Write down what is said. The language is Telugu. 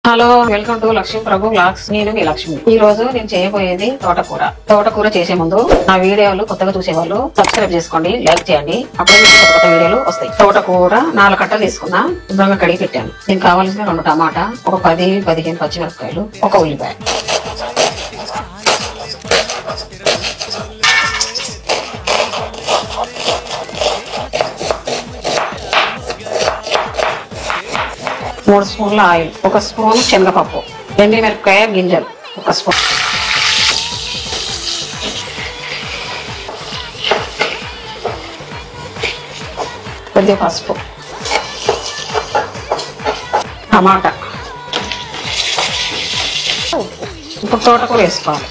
Hello, welcome to Lakshmi Prabhu vlogs. నేను మీ లక్ష్మి. ఈ రోజు నేను చేయబోయేది తోటకూర చేసే ముందు నా వీడియోలు కొత్తగా చూసేవాళ్ళు సబ్స్క్రైబ్ చేసుకోండి, లైక్ చేయండి. అప్పుడే మీకు కొత్త వీడియోలు వస్తాయి. తోటకూర 4 కట్టలు తీసుకున్నా, శుభ్రంగా కడిగి పెట్టాను. దీనికి కావాల్సిన 2 టమాటా, ఒక 10-15 పచ్చిమిరపకాయలు, ఒక ఉల్లిపాయ. మూడు స్పూన్ల ఆయిల్, 1 స్పూన్ శనగపప్పు, ఎండుమిరపకాయ గింజలు 1 స్పూన్, కొద్దిగా పసుపు, టమాటా, ఇప్పుడు తోటకూర వేసుకోవాలి.